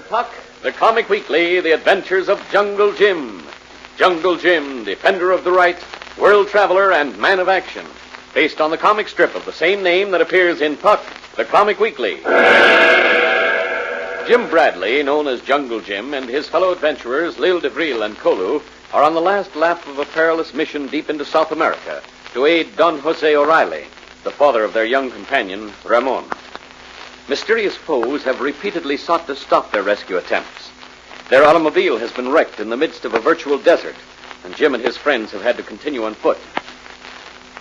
Puck, the comic weekly, The Adventures of Jungle Jim. Jungle Jim, defender of the right, world traveler, and man of action. Based on the comic strip of the same name that appears in Puck, the comic weekly. Jim Bradley, known as Jungle Jim, and his fellow adventurers, Lil DeVril and Kolu, are on the last lap of a perilous mission deep into South America to aid Don Jose O'Reilly, the father of their young companion, Ramon. Mysterious foes have repeatedly sought to stop their rescue attempts. Their automobile has been wrecked in the midst of a virtual desert, and Jim and his friends have had to continue on foot.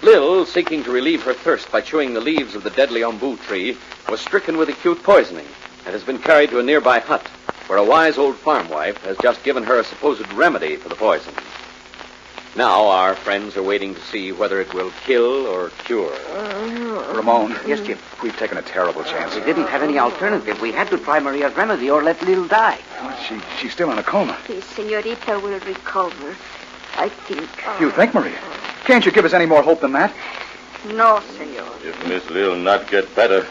Lil, seeking to relieve her thirst by chewing the leaves of the deadly ombu tree, was stricken with acute poisoning and has been carried to a nearby hut, where a wise old farm wife has just given her a supposed remedy for the poison. Now our friends are waiting to see whether it will kill or cure. Ramon. Yes, Jim. We've taken a terrible chance. We didn't have any alternative. We had to try Maria's remedy or let Lil die. She's still in a coma. The senorita will recover, I think. You think, Maria? Can't you give us any more hope than that? No, senor. If Miss Lil not get better,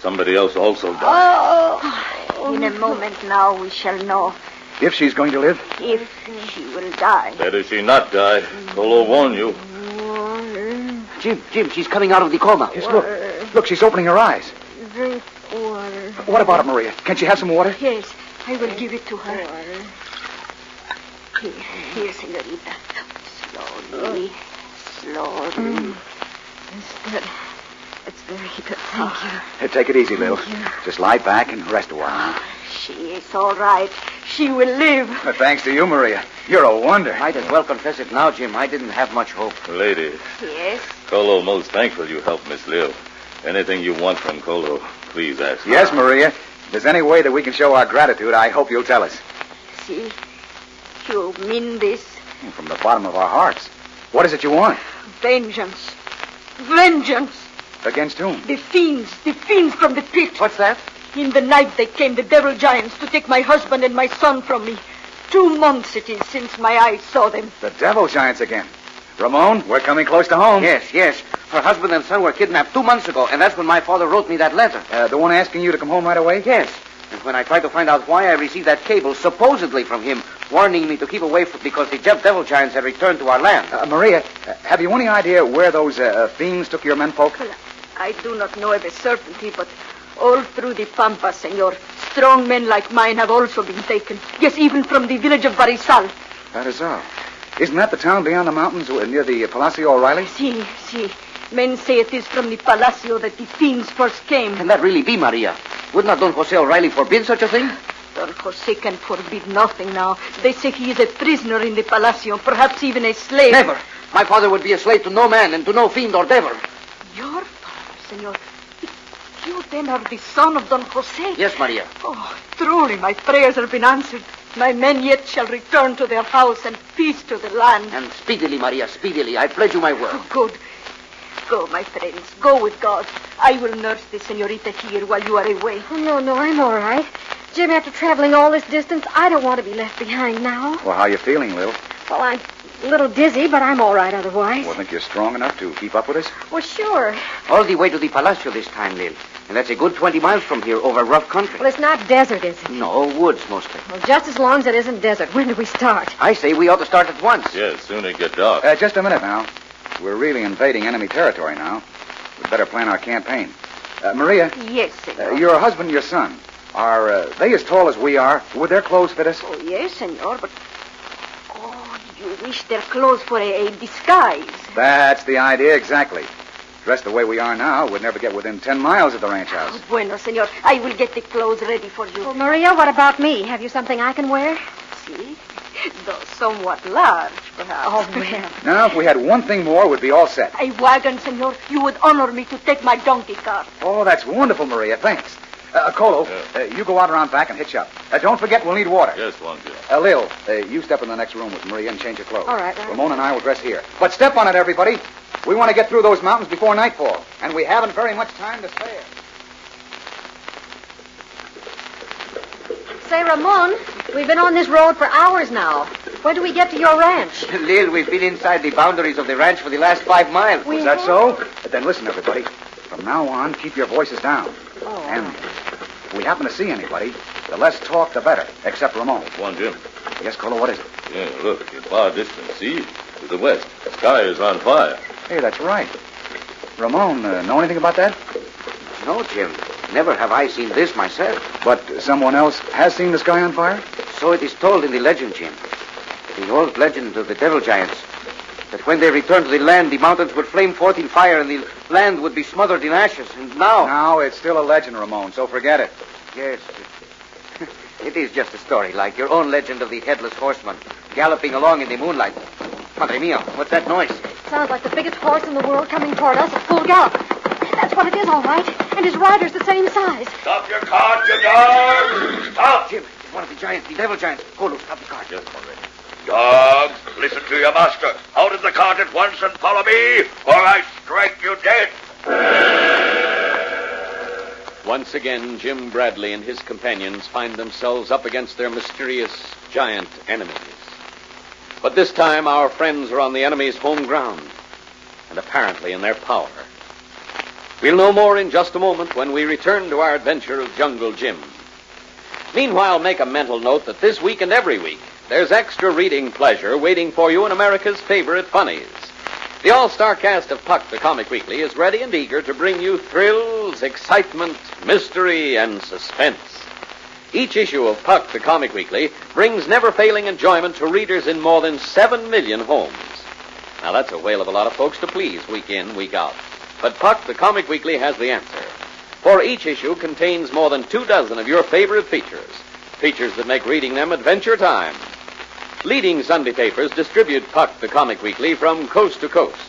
somebody else also die. In a moment now we shall know If she's going to live? if she will die. Better she not die. Colo warn you. Jim, she's coming out of the coma. Yes, look, she's opening her eyes. Drink water. What about it, Maria? Can't she have some water? Yes, I will give it to her. Here, senorita. Slowly. It's very good. Thank you. Take it easy, Lil. Just lie back and rest a while. She is all right. She will live. Thanks to you, Maria. You're a wonder. Might as well confess it now, Jim. I didn't have much hope. Lady, Yes. Colo most thankful you helped Miss Lil. Anything you want from Colo, please ask. Yes, Maria. If there's any way that we can show our gratitude, I hope you'll tell us. See, you mean this? From the bottom of our hearts. What is it you want? Vengeance. Vengeance. Against whom? The fiends from the pit. What's that? In the night they came, the devil giants, to take my husband and my son from me. 2 months it is since my eyes saw them. The devil giants again. Ramon, we're coming close to home. Yes. Her husband and son were kidnapped 2 months ago, and that's when my father wrote me that letter. The one asking you to come home right away? Yes. And when I tried to find out why, I received that cable, supposedly from him, warning me to keep away because the devil giants had returned to our land. Maria, have you any idea where those fiends took your menfolk? Well, I do not know of a certainty, but all through the Pampa, senor, strong men like mine have also been taken. Yes, even from the village of Barisal. That is so. Isn't that the town beyond the mountains near the Palacio O'Reilly? See. Men say it is from the Palacio that the fiends first came. Can that really be, Maria? Would not Don Jose O'Reilly forbid such a thing? Don Jose can forbid nothing now. They say he is a prisoner in the Palacio, perhaps even a slave. Never. My father would be a slave to no man and to no fiend or devil. Your father, senor. You then are the son of Don Jose. Yes, Maria. Oh, truly, my prayers have been answered. My men yet shall return to their house and peace to the land. And speedily, Maria, speedily. I pledge you my word. Oh, good. Go, my friends. Go with God. I will nurse the senorita here while you are away. Oh, no, I'm all right. Jim, after traveling all this distance, I don't want to be left behind now. Well, how are you feeling, Lil? Well, I'm a little dizzy, but I'm all right otherwise. Well, think you're strong enough to keep up with us? Well, sure. All the way to the Palacio this time, Lil. And that's a good 20 miles from here over rough country. Well, it's not desert, is it? No, woods mostly. Well, just as long as it isn't desert. When do we start? I say we ought to start at once. Yes, soon it get dark. Just a minute now. We're really invading enemy territory now. We'd better plan our campaign. Maria? Yes, senor. Your husband and your son, are they as tall as we are? Would their clothes fit us? Oh, yes, senor, but... Oh, you wish their clothes for a disguise. That's the idea, exactly. Dressed the way we are now, we'd never get within 10 miles of the ranch house. Oh, bueno, senor. I will get the clothes ready for you. Well, Maria, what about me? Have you something I can wear? See? Though somewhat large, perhaps. Oh, well. Now, if we had one thing more, we'd be all set. A wagon, senor. You would honor me to take my donkey cart. Oh, that's wonderful, Maria. Thanks. Colo, you go out around back and hitch up. Don't forget, we'll need water. Yes, won't you? Lil, you step in the next room with Maria and change your clothes. All right. Ramon and I will dress here. But step on it, everybody. We want to get through those mountains before nightfall, and we haven't very much time to spare. Say, Ramon, we've been on this road for hours now. When do we get to your ranch? Lil, we've been inside the boundaries of the ranch for the last 5 miles. Is that so? Then listen, everybody. From now on, keep your voices down. Oh. And If we happen to see anybody, the less talk, the better, except Ramon. One, Jim. Yes, Colo, what is it? Yeah, look, in far distant sea, to the west, the sky is on fire. Hey, that's right. Ramon, know anything about that? No, Jim. Never have I seen this myself. But someone else has seen the sky on fire? So it is told in the legend, Jim. The old legend of the devil giants. That when they returned to the land, the mountains would flame forth in fire and the land would be smothered in ashes. And now... Now it's still a legend, Ramon, so forget it. Yes. It is just a story, like your own legend of the headless horseman galloping along in the moonlight. Madre mia, what's that noise? Sounds like the biggest horse in the world coming toward us at full gallop. That's what it is, all right. And his rider's the same size. Stop your cart, you dogs! Stop! Jim, it's one of the giants, the devil giants. Kolo, stop the cart. Yes, already. Dogs, listen to your master. Out of the cart at once and follow me, or I strike you dead. Once again, Jim Bradley and his companions find themselves up against their mysterious giant enemies. But this time, our friends are on the enemy's home ground, and apparently in their power. We'll know more in just a moment when we return to our adventure of Jungle Jim. Meanwhile, make a mental note that this week and every week, there's extra reading pleasure waiting for you in America's favorite funnies. The all-star cast of Puck, the Comic Weekly, is ready and eager to bring you thrills, excitement, mystery, and suspense. Each issue of Puck, the Comic Weekly, brings never-failing enjoyment to readers in more than 7 million homes. Now, that's a whale of a lot of folks to please week in, week out. But Puck, the Comic Weekly, has the answer. For each issue contains more than 24 of your favorite features. Features that make reading them adventure time. Leading Sunday papers distribute Puck, the Comic Weekly, from coast to coast.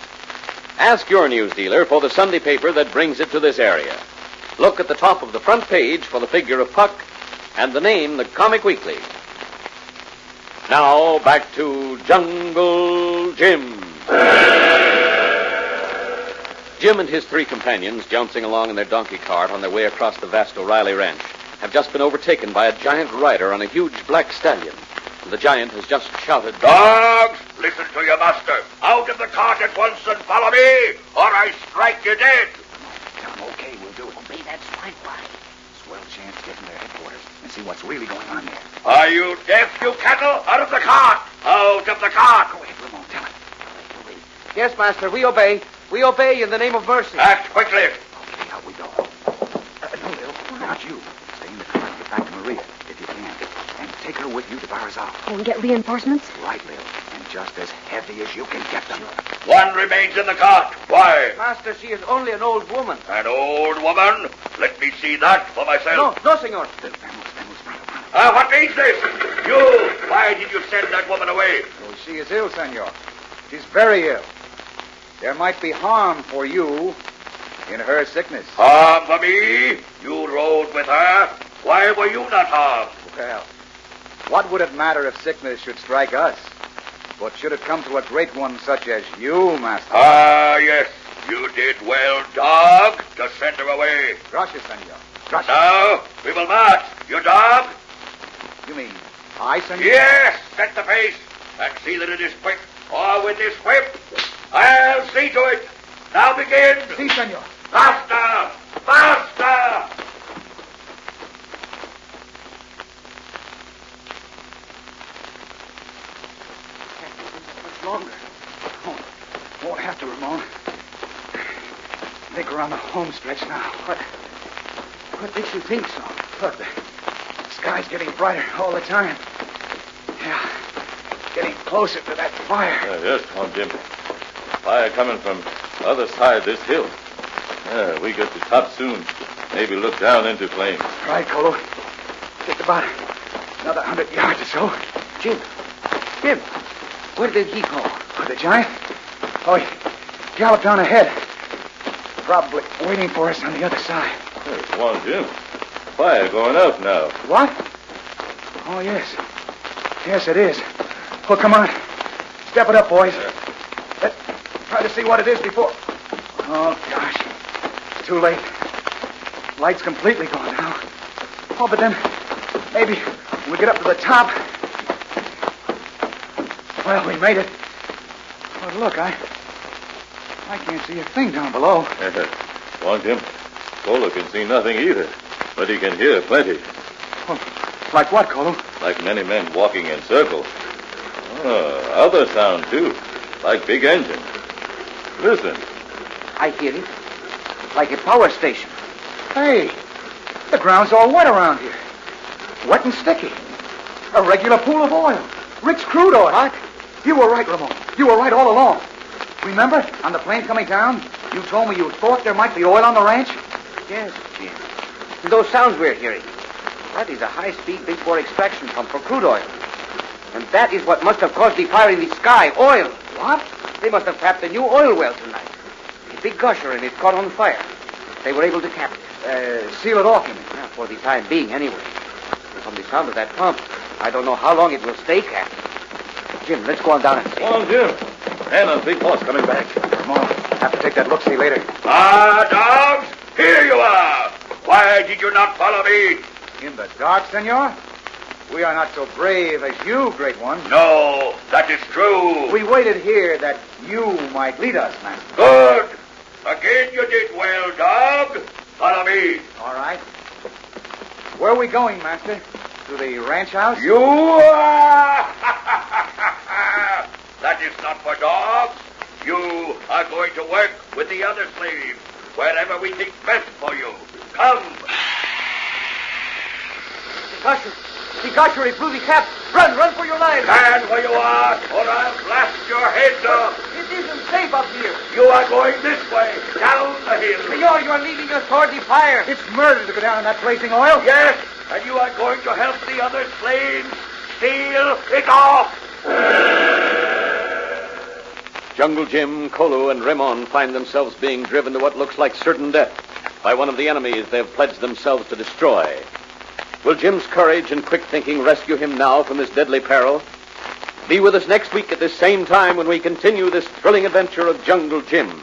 Ask your news dealer for the Sunday paper that brings it to this area. Look at the top of the front page for the figure of Puck and the name, the Comic Weekly. Now, back to Jungle Jim. Jim and his 3 companions, jouncing along in their donkey cart on their way across the vast O'Reilly ranch, have just been overtaken by a giant rider on a huge black stallion. The giant has just shouted, Dogs, listen to your master. Out of the cart at once and follow me, or I strike you dead. Tell them okay, we'll do it. Obey that swine fly. Swell chance to get in their headquarters and see what's really going on there. Are you deaf, you cattle? Out of the cart! Out of the cart! Go ahead, Ramon, tell him. Yes, master, we obey. We obey in the name of mercy. Act quickly. Okay, out we go. No, Lil, not you. Stay in the car and get back to Maria, if you can. And take her with you to Barazal. Oh, and get reinforcements? Right, Lil. And just as heavy as you can get them. One remains in the cart. Why? Master, she is only an old woman. An old woman? Let me see that for myself. No, senor. What means this? You! Why did you send that woman away? Oh, she is ill, senor. She's very ill. There might be harm for you in her sickness. Harm for me? You rode with her? Why were you not harmed? Well, what would it matter if sickness should strike us? But should it come to a great one such as you, Master? Ah, yes. You did well, dog, to send her away. Gracias, senor. Gracias. Now, we will march. You dog? You mean I, senor? Yes, set the pace. And see that it is quick. Or with this whip, I'll see to it. Now begin. Si, senor. Faster! Faster! Longer. Won't have to, Ramon. I think we're on the home stretch now. What makes you think so? Look, the sky's getting brighter all the time. Yeah, getting closer to that fire. Yes, Tom Jim. Fire coming from the other side of this hill. Yeah, we get to top soon. Maybe look down into flames. Right, Colo. Just about another 100 yards or so. Jim, where did he go? Oh, the giant? Oh, he galloped down ahead. Probably waiting for us on the other side. There's one, Jim. Fire going up now. What? Oh, yes. Yes, it is. Well, come on. Step it up, boys. Let's try to see what it is before... Oh, gosh. It's too late. Light's completely gone now. Oh, but then maybe when we get up to the top... Well, we made it. But look, I can't see a thing down below. One, Jim. Cola can see nothing either. but he can hear plenty. Oh, like what, Kolu? Like many men walking in circles. Other sound, too. Like big engines. Listen. I hear it. Like a power station. Hey, the ground's all wet around here. Wet and sticky. A regular pool of oil. Rich crude oil. What? You were right, Ramon. You were right all along. Remember, on the plane coming down, you told me you thought there might be oil on the ranch? Yes, Jim. And those sounds we're hearing. That is a high-speed big-bore extraction pump for crude oil. And that is what must have caused the fire in the sky. Oil. What? They must have tapped a new oil well tonight. A big gusher, and it caught on fire. They were able to cap it. Seal it off, you mean? Yeah, for the time being, anyway. From the sound of that pump, I don't know how long it will stay capped. Jim, let's go on down and see. Come on, Jim. And a big horse coming back. Come on. Have to take that look-see later. Dogs! Here you are! Why did you not follow me? In the dark, senor? We are not so brave as you, great one. No, that is true. We waited here that you might lead us, master. Good. Again you did well, dog. Follow me. All right. Where are we going, master? To the ranch house? You are... That is not for dogs. You are going to work with the other slaves, wherever we think best for you. Come. The gusher, it blew the cap. Run for your lives. Stand where you are, or I'll blast your heads off. It isn't safe up here. You are going this way, down the hill. Senor, you are leading us toward the fire. It's murder to go down in that blazing oil. Yes, and you are going to help the other slaves steal it off. Jungle Jim, Kolu, and Raymond find themselves being driven to what looks like certain death by one of the enemies they have pledged themselves to destroy. Will Jim's courage and quick thinking rescue him now from this deadly peril? Be with us next week at this same time when we continue this thrilling adventure of Jungle Jim.